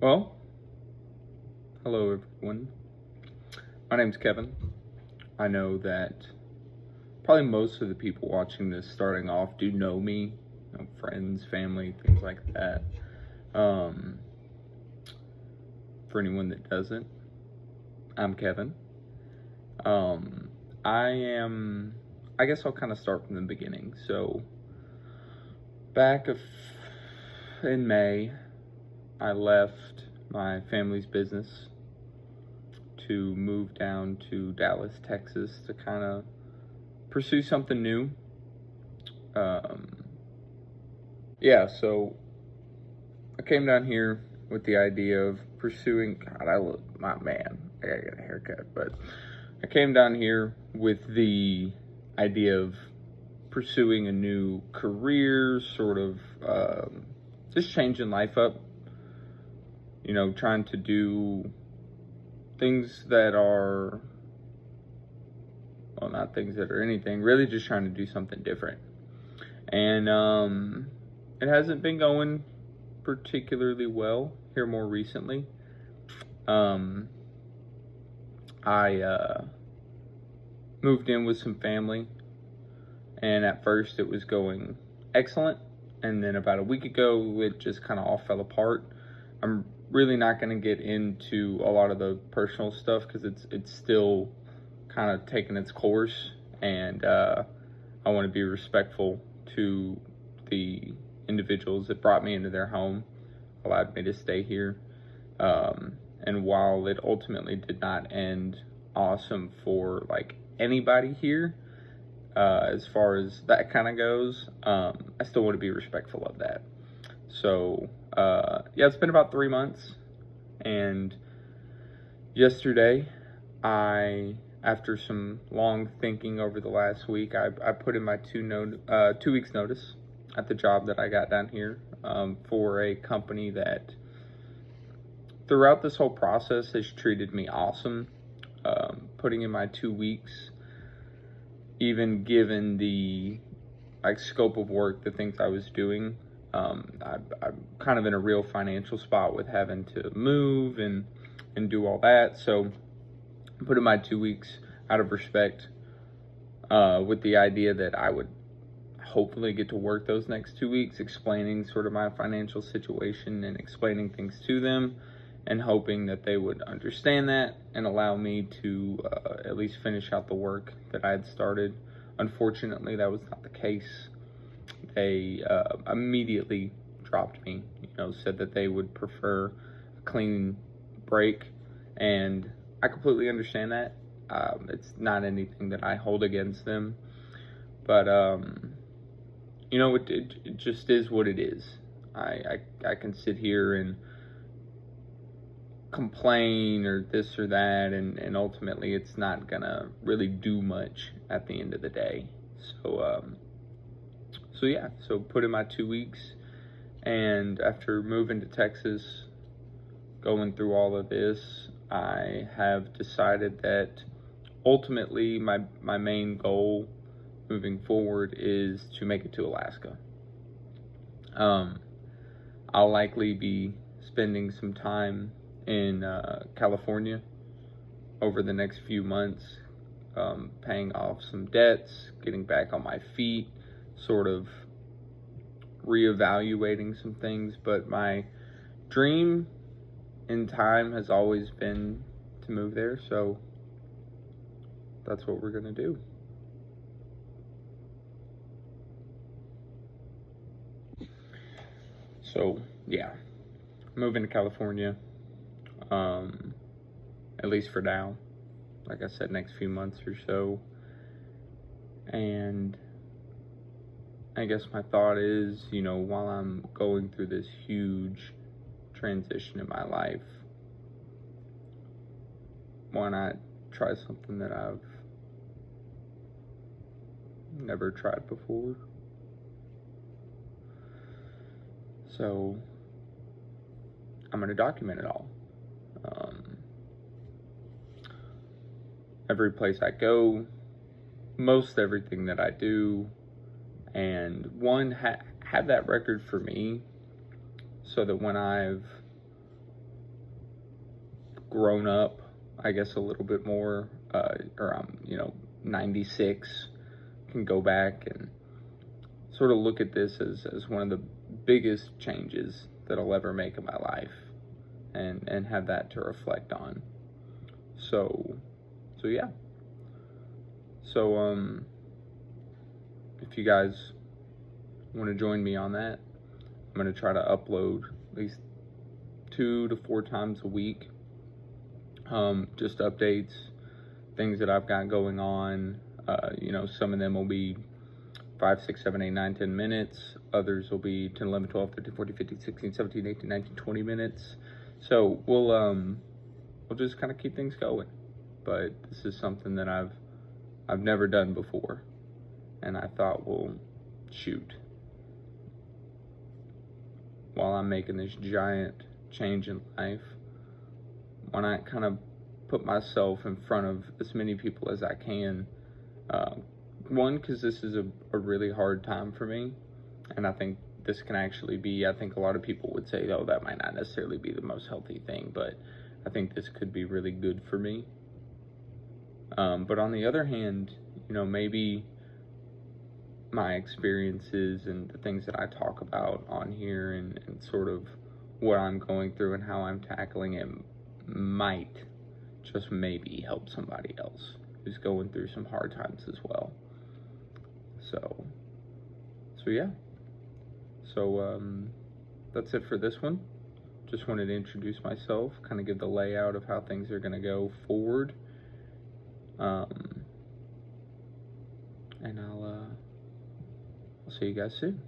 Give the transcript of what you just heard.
Well, hello everyone. My name's Kevin. I know that probably most of the people watching this starting off do know me, friends, family, things like that. Um, for anyone that doesn't, I'm Kevin. Um, I guess I'll kind of start from the beginning. So, back in May, I left my family's business to move down to Dallas, Texas to kind of pursue something new. So I came down here with the idea of pursuing. God, I look, my man, I gotta get a haircut. But I came down here with the idea of pursuing a new career, sort of just changing life up. Trying to do things that are, well, not things that are anything, really just trying to do something different. And it hasn't been going particularly well here more recently. I moved in with some family, and at first it was going excellent, and then about a week ago it just kind of all fell apart. I'm really not going to get into a lot of the personal stuff because it's still kind of taking its course, and I want to be respectful to the individuals that brought me into their home, allowed me to stay here. And while it ultimately did not end awesome for like anybody here, as far as that kind of goes, I still want to be respectful of that. So, it's been about 3 months, and yesterday, after some long thinking over the last week, I put in my 2 weeks notice at the job that I got down here, for a company that throughout this whole process has treated me awesome. Putting in my 2 weeks, even given the scope of work, the things I was doing, I'm kind of in a real financial spot with having to move and do all that. So I put in my 2 weeks out of respect, with the idea that I would hopefully get to work those next 2 weeks, explaining sort of my financial situation and explaining things to them, and hoping that they would understand that and allow me to at least finish out the work that I had started. Unfortunately, that was not the case. They immediately dropped me, said that they would prefer a clean break, and I completely understand that. It's not anything that I hold against them, but it just is what it is. I can sit here and complain or this or that, and ultimately it's not gonna really do much at the end of the day. So put in my 2 weeks, and after moving to Texas, going through all of this, I have decided that ultimately my main goal moving forward is to make it to Alaska. I'll likely be spending some time in California over the next few months, paying off some debts, getting back on my feet, sort of reevaluating some things. But my dream in time has always been to move there, so that's what we're gonna do. So yeah, moving to California, at least for now, like I said, next few months or so. And I guess my thought is, while I'm going through this huge transition in my life, why not try something that I've never tried before? So I'm going to document it all. Every place I go, most everything that I do, and have that record for me, so that when I've grown up, I guess, a little bit more, or I'm, 96, can go back and sort of look at this as one of the biggest changes that I'll ever make in my life, and have that to reflect on. So yeah. So, if you guys want to join me on that, I'm going to try to upload at least 2 to 4 times a week. Just updates, things that I've got going on. Some of them will be 5, 6, 7, 8, 9, 10 minutes. Others will be 10, 11, 12, 13, 14, 15, 16, 17, 18, 19, 20 minutes. So we'll just kind of keep things going. But this is something that I've never done before, and I thought, well, shoot, while I'm making this giant change in life, why not kind of put myself in front of as many people as I can? One, because this is a really hard time for me, and I think this can actually be, I think a lot of people would say, oh, that might not necessarily be the most healthy thing, but I think this could be really good for me. But on the other hand, maybe my experiences and the things that I talk about on here, and sort of what I'm going through and how I'm tackling it, might just maybe help somebody else who's going through some hard times as well. So yeah. So that's it for this one. Just wanted to introduce myself, kind of give the layout of how things are going to go forward. And I'll see you guys soon.